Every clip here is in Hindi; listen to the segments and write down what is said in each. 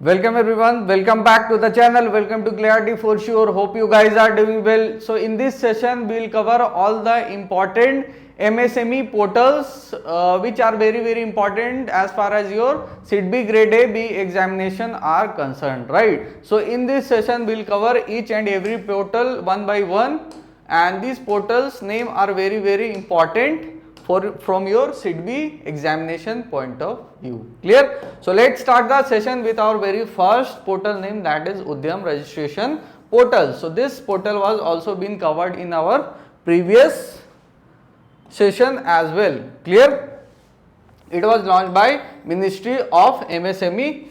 Welcome everyone, welcome back to the channel, welcome to Clarity for sure. Hope you guys are doing well. So in this session we will cover all the important MSME portals which are very important as far as your SIDBI grade A B examination are concerned, right? So in this session we will cover each and every portal one by one, and these portals name are very important from your SIDBI examination point of view. Clear? So let's start the session with our very first portal name, that is Udyam registration portal. So this portal was also been covered in our previous session as well. Clear? It was launched by Ministry of MSME,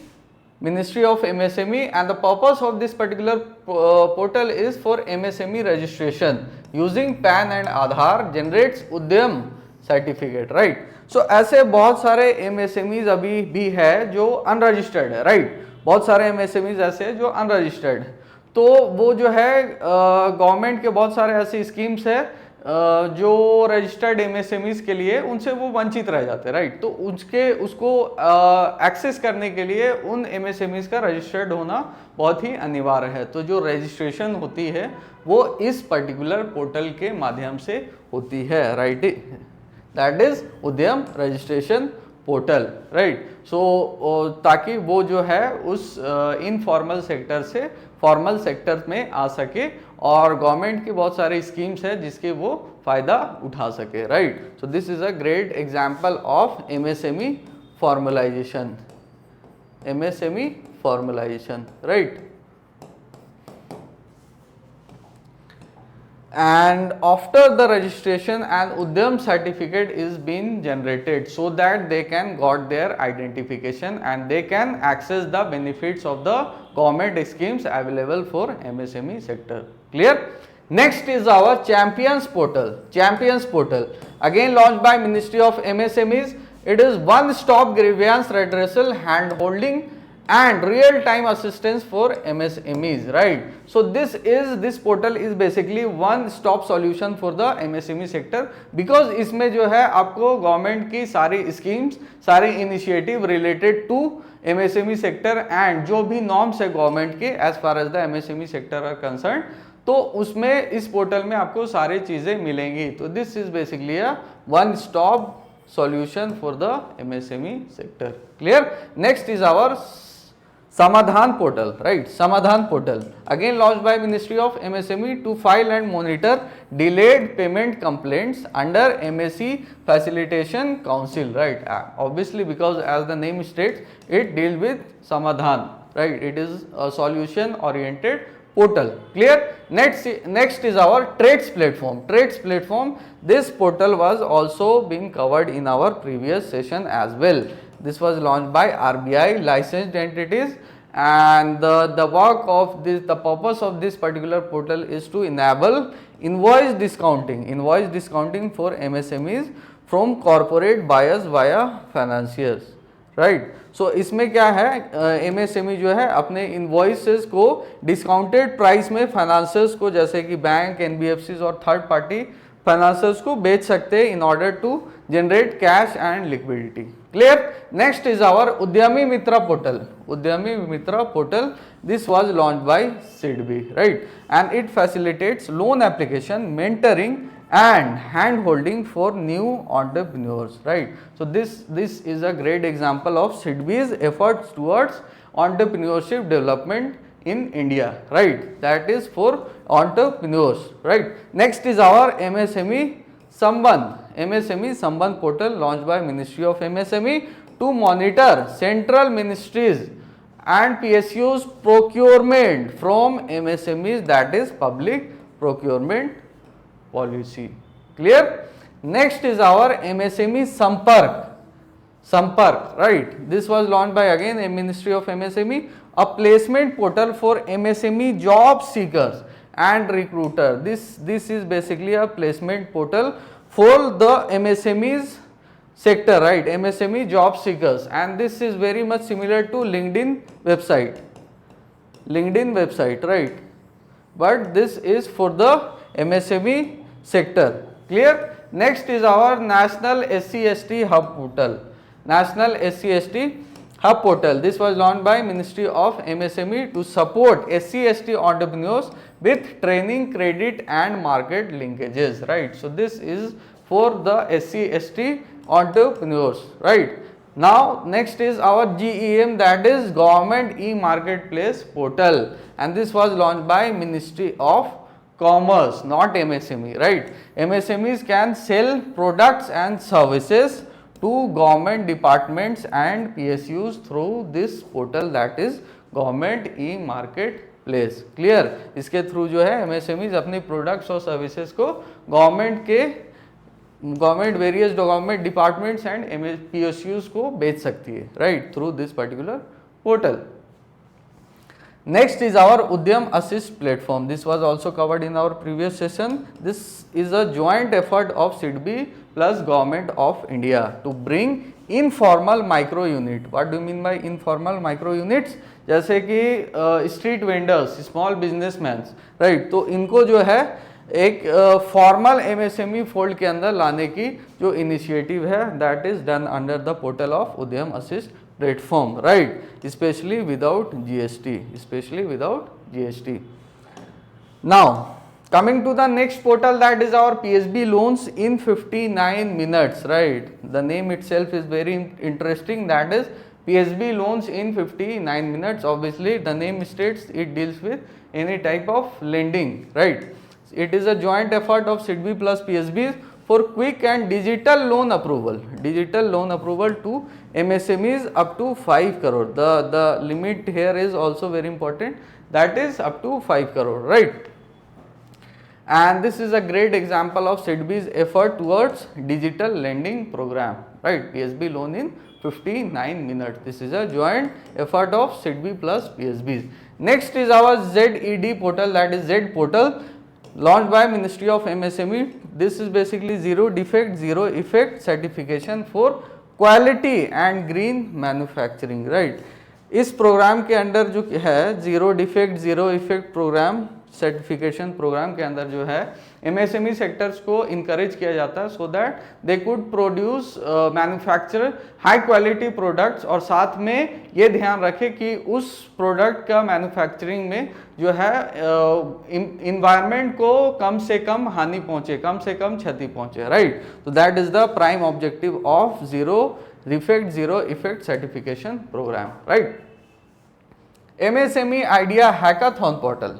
and the purpose of this particular portal is for MSME registration using PAN and Aadhaar generates Udyam certificate, right. So ऐसे बहुत सारे MSMEs अभी भी है जो अनरजिस्टर्ड है, राइट. बहुत सारे MSMEs ऐसे हैं जो अनरजिस्टर्ड है, तो वो जो है गवर्नमेंट के बहुत सारे ऐसे स्कीम्स है जो रजिस्टर्ड MSMEs के लिए उनसे वो वंचित रह जाते हैं, राइट. तो उसको एक्सेस करने के लिए उन MSMEs का रजिस्टर्ड होना बहुत ही अनिवार्य है. तो जो रजिस्ट्रेशन होती है वो इस पर्टिकुलर पोर्टल के माध्यम से होती है, राइट. दैट इज उद्यम रजिस्ट्रेशन पोर्टल, राइट. सो ताकि वो जो है उस इनफॉर्मल सेक्टर से फॉर्मल सेक्टर में आ सके और गवर्नमेंट की बहुत सारे स्कीम्स है जिसके वो फायदा उठा सके, right. So this is a great example of MSME formalisation, right. And after the registration an Udyam certificate is being generated so that they can got their identification and they can access the benefits of the government schemes available for MSME sector. Clear? Next is our Champions portal. Again launched by Ministry of MSMEs. It is one stop grievance redressal, hand holding and real time assistance for MSMEs, right. So this portal is basically one stop solution for the MSME sector because इसमें जो है आपको गवर्नमेंट की सारी स्कीम्स, सारे initiative related to MSME sector and जो भी नॉर्म्स है गवर्नमेंट के as far as the MSME sector are concern, तो उसमें इस पोर्टल में आपको सारी चीजें मिलेंगी. तो this is basically a one stop solution for the MSME sector. Clear? Next is our Samadhan portal, right. Samadhan portal again launched by Ministry of MSME to file and monitor delayed payment complaints under MSE Facilitation Council, right. Obviously because as the name states it deals with Samadhan, right. It is a solution oriented portal. Clear? Next is our trades platform. This portal was also being covered in our previous session as well. This was launched by RBI licensed entities, and the work of this, the purpose of this particular portal is to enable invoice discounting for MSMEs from corporate buyers via financiers, right. So इसमें क्या है, MSME जो है अपने इन्वॉइसेस को डिस्काउंटेड प्राइस में फाइनेंसर्स को जैसे कि बैंक, NBFCs और थर्ड पार्टी फाइनेंसर्स को बेच सकते हैं in order to generate cash and liquidity. Clear? Next is our Udyami Mitra portal. This was launched by SIDBI, right, and it facilitates loan application, mentoring and hand holding for new entrepreneurs, right. So this is a great example of SIDBI's efforts towards entrepreneurship development in India, right. That is for entrepreneurs, right. Next is our MSME Sambandh portal launched by Ministry of MSME to monitor central ministries and PSUs procurement from MSMEs, that is public procurement policy. Clear? Next is our MSME Sampark, right. This was launched by again a Ministry of MSME, a placement portal for MSME job seekers and recruiter. This is basically a placement portal for the MSMEs sector, right, MSME job seekers, and this is very much similar to LinkedIn website, right, but this is for the MSME sector. Clear? Next is our National SC/ST hub portal. Hub portal. This was launched by Ministry of MSME to support SC/ST entrepreneurs with training, credit and market linkages, right? So this is for the SC/ST entrepreneurs, right? Now next is our GEM, that is Government E-Marketplace portal, and this was launched by Ministry of Commerce, not MSME, right? MSMEs can sell products and services to government departments and PSUs through this portal, that is Government E-Marketplace. Clear? इसके थ्रू जो है MSMEs अपनी प्रोडक्ट्स और सर्विसेज को government various government departments and PSUs को बेच सकती है, right, through this particular portal. Next is our Udyam Assist platform. This was also covered in our previous session. This is a joint effort of SIDBI plus Government of India to bring informal micro unit. What do you mean by informal micro units? जैसे कि street vendors, small businessman, right, तो इनको जो है एक फॉर्मल MSME फोल्ड के अंदर लाने की जो इनिशिएटिव है, that is done under the portal of उद्यम assist platform, right, especially without GST. Now coming to the next portal, that is our PSB loans in 59 minutes, right? The name itself is very interesting, that is PSB loans in 59 minutes. Obviously the name states it deals with any type of lending, right? It is a joint effort of SIDBI plus PSBs for quick and digital loan approval to MSMEs up to 5 crore. The limit here is also very important, that is up to 5 crore, right? And this is a great example of SIDBI's effort towards digital lending program, right? PSB loan in 59 minutes. This is a joint effort of SIDBI plus PSBs. Next is our ZED portal, that is Z portal, launched by Ministry of MSME. This is basically zero defect, zero effect certification for quality and green manufacturing, right? इस प्रोग्राम के अंदर जो है zero defect zero effect programme, certification programme के अंदर जो है MSME सेक्टर्स को इनकरेज किया जाता है so that they could produce manufacture high quality products, और साथ में ये ध्यान रखे कि उस प्रोडक्ट का मैन्युफैक्चरिंग में जो है इन्वायरमेंट को कम से कम हानि पहुंचे, कम से कम क्षति पहुंचे, राइट? तो that is the prime objective of zero defect zero effect certification programme, right? MSME idea hackathon portal.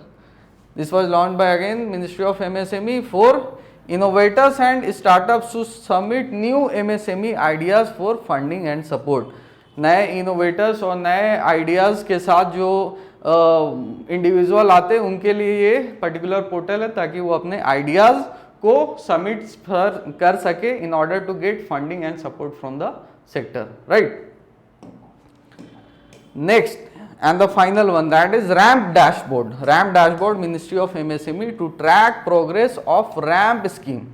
This was launched by again Ministry of MSME for innovators and startups to submit new MSME ideas for funding and support. नए इनोवेटर्स और नए आइडियाज़ के साथ जो इंडिविजुअल आते हैं उनके लिए ये पर्टिकुलर पोर्टल है ताकि वो अपने आइडियाज़ को सबमिट कर सके in order to get funding and support from the sector, right? Next and the final one, that is ramp dashboard Ministry of MSME to track progress of ramp scheme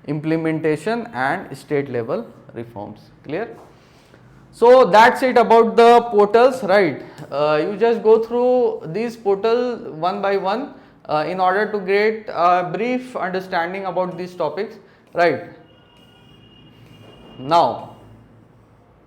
implementation and state level reforms. Clear? So that's it about the portals, right? You just go through these portals one by one in order to get a brief understanding about these topics, right? Now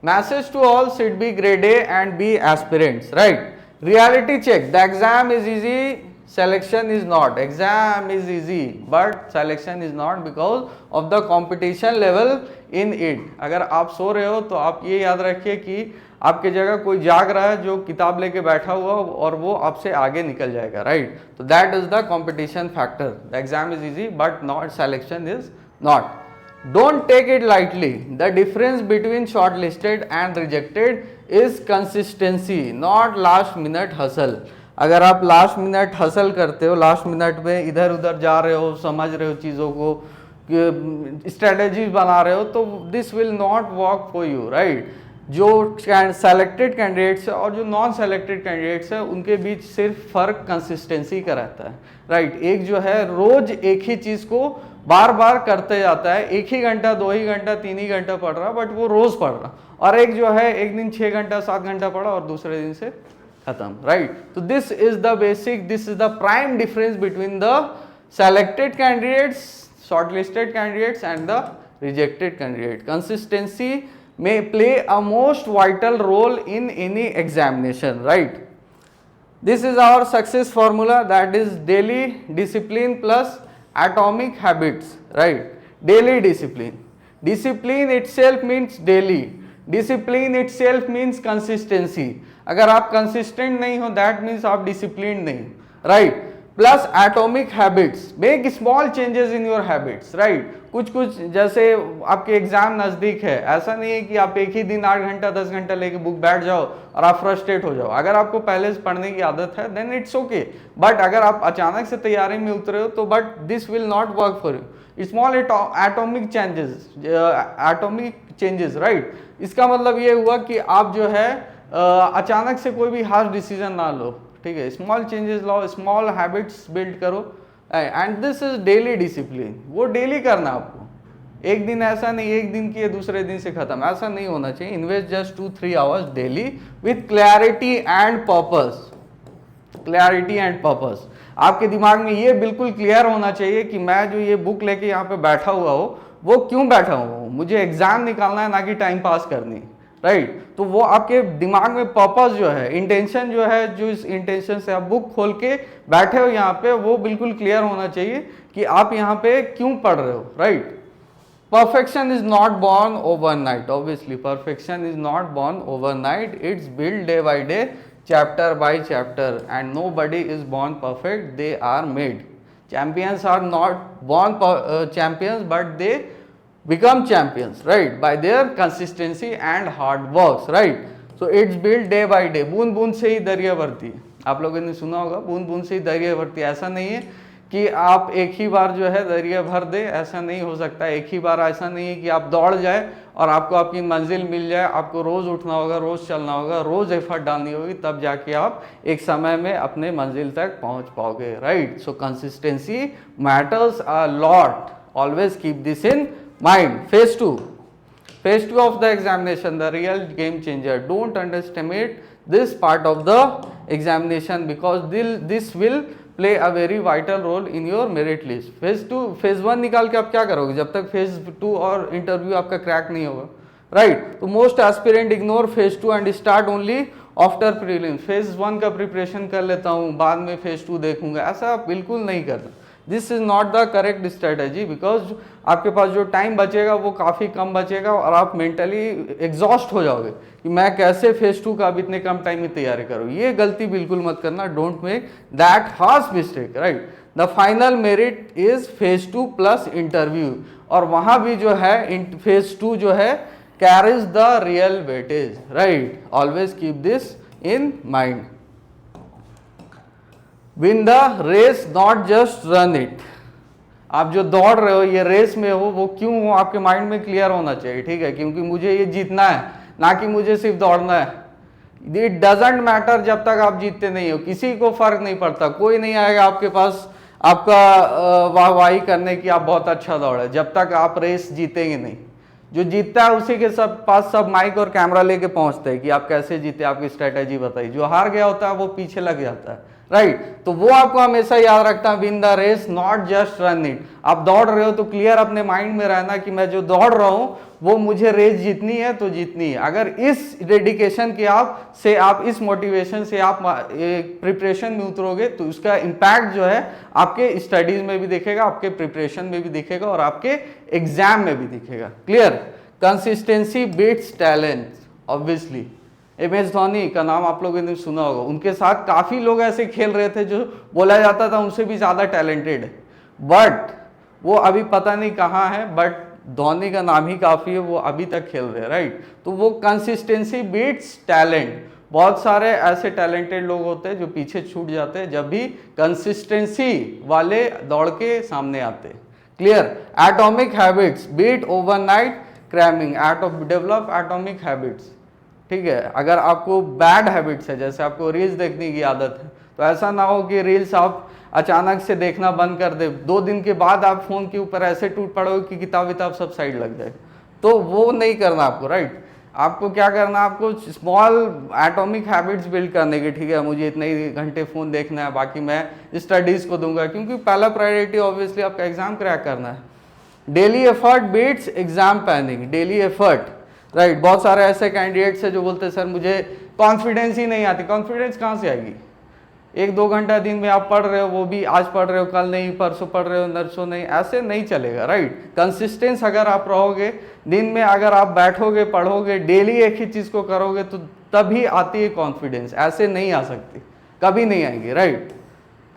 message to all SIDBI grade A and B aspirants, right? Reality check. The exam is easy, selection is not. Exam is easy but selection is not because of the competition level in it. अगर आप सो रहे हो तो आप ये याद रखिए कि आपकी जगह कोई जाग रहा है जो किताब लेके बैठा हुआ और वो आपसे आगे निकल जाएगा, राइट? तो that is the competition factor. The exam is easy but not selection is not. Don't take it lightly. The difference between shortlisted and rejected is consistency, not last minute hustle. अगर आप लास्ट मिनट हसल करते हो, लास्ट मिनट में इधर उधर जा रहे हो, समझ रहे हो चीज़ों को, स्ट्रेटजीज बना रहे हो, तो this will not work for you, right? जो सेलेक्टेड कैंडिडेट्स है और जो नॉन सेलेक्टेड कैंडिडेट्स है उनके बीच सिर्फ फर्क कंसिस्टेंसी का रहता है, राइट? एक जो है रोज एक ही चीज़ को बार बार करते जाता है, एक ही घंटा 2 ही घंटा 3 ही घंटा पढ़ रहा बट वो रोज पढ़ रहा, और एक जो है एक दिन 6 घंटा 7 घंटा पढ़ा और दूसरे दिन से खत्म, राइट? तो this is the basic, this is the prime difference between the selected candidates, shortlisted candidates and the rejected candidate. Consistency may play a most vital role in any examination, right? This is our success formula, that is daily discipline plus atomic habits, right? Daily discipline. Discipline itself means daily. Discipline itself means consistency. अगर आप consistent नहीं हो, that means आप disciplined नहीं, right? Plus atomic habits. Make small changes in your habits, right? कुछ जैसे आपके एग्जाम नज़दीक है, ऐसा नहीं है कि आप एक ही दिन 8 घंटा 10 घंटा लेके बुक बैठ जाओ और आप फ्रस्ट्रेट हो जाओ। अगर आपको पहले से पढ़ने की आदत है देन इट्स ओके, बट अगर आप अचानक से तैयारी में उतरे हो तो but this will not work for you. Small atomic changes, right? इसका मतलब ये हुआ कि आप जो है अचानक से कोई भी हार्श डिसीजन ना लो, ठीक है? स्मॉल चेंजेस लाओ, स्मॉल हैबिट्स बिल्ड करो, and this is daily discipline. वो डेली करना आपको, एक दिन ऐसा नहीं एक दिन किए दूसरे दिन से खत्म, ऐसा नहीं होना चाहिए। Invest just 2-3 hours daily with clarity and purpose. Clarity and purpose, आपके दिमाग में ये बिल्कुल क्लियर होना चाहिए कि मैं जो ये बुक लेके यहाँ पे बैठा हुआ हूँ वो क्यों बैठा हुआ हूँ, मुझे एग्जाम निकालना है ना कि टाइम पास करनी, राइट? तो वो आपके दिमाग में पर्पस जो है, इंटेंशन जो है, जो इस इंटेंशन से आप बुक खोल के बैठे हो यहाँ पे, वो बिल्कुल क्लियर होना चाहिए कि आप यहाँ पे क्यों पढ़ रहे हो, right? Perfection is not born overnight. Obviously, perfection is not born overnight. It's built day by day, chapter by chapter, and nobody is born perfect. They are made. Champions are not born champions, but they become champions, right? By their consistency and hard works, right? So it's built day by day. बूंद बूंद से ही दरिया भरती। आप लोगों ने सुना होगा, बूंद बूंद से ही दरिया भरती। ऐसा नहीं है कि आप एक ही बार जो है दरिया भर दे, ऐसा नहीं हो सकता। एक ही बार ऐसा नहीं है कि आप दौड़ जाए और आपको आपकी मंजिल मिल जाए। आपको रोज़ उठना होगा, रोज़ चलना होगा, रोज़ एफर्ट डालनी होगी, तब जाके आप एक समय में अपने मंजिल तक पहुंच पाओगे, right? So consistency matters a lot, always keep this in mind. Phase 2 of the examination, the real game changer. Don't underestimate this part of the examination because this will play a very vital role in your merit list. Phase 1 निकाल के आप क्या करोगे जब तक Phase 2 और इंटरव्यू आपका क्रैक नहीं होगा, राइट? तो most aspirant ignore Phase 2 and start only after prelims. Phase 1 का प्रिपरेशन कर लेता हूँ, बाद में Phase 2 देखूंगा, ऐसा बिल्कुल नहीं करना। This is not the correct strategy, because आपके पास जो टाइम बचेगा वो काफ़ी कम बचेगा और आप मेंटली एग्जॉस्ट हो जाओगे कि मैं कैसे Phase 2 का अब इतने कम टाइम में तैयारी करूँ। ये गलती बिल्कुल मत करना, don't make that harsh mistake, right? The final merit is Phase 2 plus interview, और वहाँ भी जो है Phase 2 जो है carries the real weightage, right? Always keep this in mind. Win the race, not just run it. आप जो दौड़ रहे हो, ये रेस में हो, वो क्यों हो आपके माइंड में क्लियर होना चाहिए, ठीक है? क्योंकि मुझे ये जीतना है, ना कि मुझे सिर्फ दौड़ना है। इट डजेंट मैटर जब तक आप जीतते नहीं हो, किसी को फर्क नहीं पड़ता, कोई नहीं आएगा आपके पास आपका वाहवाही करने की आप बहुत अच्छा दौड़े, जब तक आप रेस जीतेंगे नहीं। जो जीतता है उसी के पास सब माइक और कैमरा लेके पहुंचते हैं कि आप कैसे जीते, आपकी स्ट्रेटेजी बताइए। जो हार गया होता है वो पीछे लग जाता है, राइट? तो वो आपको हमेशा याद रखना है, win the race not just run it. आप दौड़ रहे हो तो क्लियर अपने माइंड में रहना कि मैं जो दौड़ रहा हूं वो मुझे रेस जीतनी है तो जीतनी है। अगर इस डेडिकेशन के आप इस मोटिवेशन से आप प्रिपरेशन में उतरोगे तो उसका इम्पैक्ट जो है आपके स्टडीज में भी दिखेगा, आपके प्रिपरेशन में भी दिखेगा और आपके एग्जाम में भी दिखेगा। Clear? Consistency beats talent, obviously. MS Dhoni का नाम आप लोगों ने सुना होगा, उनके साथ काफ़ी लोग ऐसे खेल रहे थे जो बोला जाता था उनसे भी ज़्यादा टैलेंटेड है, बट वो अभी पता नहीं कहाँ है, बट धोनी का नाम ही काफ़ी है, वो अभी तक खेल रहे हैं, राइट? तो वो कंसिस्टेंसी बीट्स टैलेंट। बहुत सारे ऐसे टैलेंटेड लोग होते हैं जो पीछे छूट जाते हैं जब भी कंसिस्टेंसी वाले दौड़ के सामने आते हैं। Clear? Atomic habits beat overnight cramming. Develop atomic habits, ठीक है? अगर आपको बैड हैबिट्स है, जैसे आपको रील्स देखने की आदत है, तो ऐसा ना हो कि रील्स आप अचानक से देखना बंद कर दे, 2 दिन के बाद आप फोन के ऊपर ऐसे टूट पड़ोगे कि किताब विताब सब साइड लग जाए। तो वो नहीं करना आपको, राइट? आपको क्या करना, आपको स्मॉल एटॉमिक हैबिट्स बिल्ड करने की, ठीक है? मुझे इतने ही घंटे फ़ोन देखना है, बाकी मैं स्टडीज़ को दूंगा, क्योंकि पहला प्रायोरिटी ऑब्वियसली आपका एग्जाम क्रैक करना है। Daily effort beats exam panic. Daily effort, right. बहुत सारे ऐसे कैंडिडेट्स हैं जो बोलते हैं सर मुझे कॉन्फिडेंस ही नहीं आती। कॉन्फिडेंस कहाँ से आएगी? 1-2 घंटा दिन में आप पढ़ रहे हो, वो भी आज पढ़ रहे हो, कल नहीं, परसों पढ़ रहे हो, नरसों नहीं, ऐसे नहीं चलेगा, राइट। कंसिस्टेंस अगर आप रहोगे, दिन में अगर आप बैठोगे, पढ़ोगे, डेली एक ही चीज़ को करोगे, तो तभी आती है कॉन्फिडेंस, ऐसे नहीं आ सकती, कभी नहीं आएंगी, right.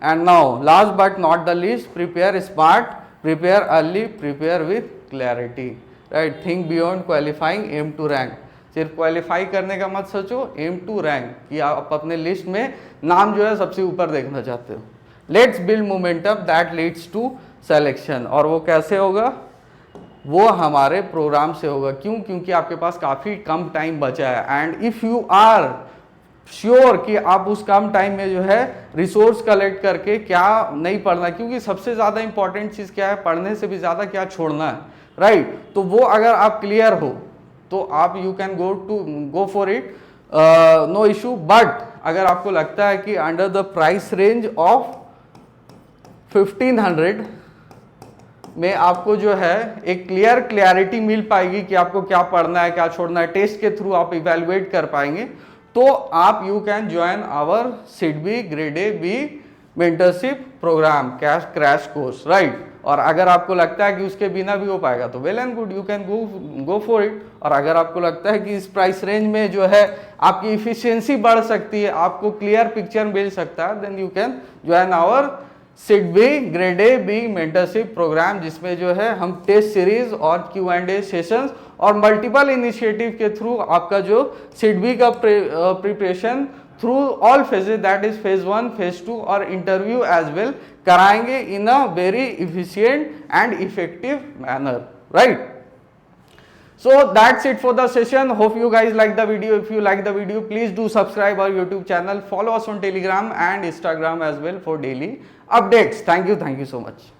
And now last but not the least, prepare smart, prepare early, prepare with clarity, right. Think beyond qualifying, aim to rank. सिर्फ क्वालिफाई करने का मत सोचो, एम टू रैंक, कि आप अपने लिस्ट में नाम जो है सबसे ऊपर देखना चाहते हो। Let's build momentum that leads to selection. और वो कैसे होगा? वो हमारे प्रोग्राम से होगा। क्यों? क्योंकि आपके पास काफ़ी कम टाइम बचा है, and if you are sure कि आप उस कम टाइम में जो है रिसोर्स कलेक्ट करके क्या नहीं पढ़ना, क्योंकि सबसे ज़्यादा इंपॉर्टेंट चीज़ क्या है, पढ़ने से भी ज़्यादा क्या छोड़ना है, राइट। तो वो अगर आप क्लियर हो तो आप you can go for it, no issue. But अगर आपको लगता है कि under the price range of 1500 में आपको जो है एक क्लैरिटी मिल पाएगी कि आपको क्या पढ़ना है, क्या छोड़ना है, टेस्ट के थ्रू आप इवेलुएट कर पाएंगे, तो आप you can join our SIDBI grade A B mentorship programme crash course, right. और अगर आपको लगता है कि उसके बिना भी हो पाएगा तो well and good, you can go for it. और अगर आपको लगता है कि इस प्राइस रेंज में जो है आपकी इफिशियंसी बढ़ सकती है, आपको क्लियर पिक्चर मिल सकता है, then you can join our SIDBI grade A B mentorship programme, जिसमें जो है हम टेस्ट सीरीज और Q&A सेशंस और मल्टीपल इनिशिएटिव के थ्रू आपका जो सिडबी का preparation through all phases, that is phase 1, phase 2 और इंटरव्यू एज वेल, कराएंगे in a very efficient and effective manner, right. So that's it for the session. Hope you guys like the video. If you like the video, please do subscribe our YouTube channel. Follow us on Telegram and Instagram as well for daily updates. Thank you so much.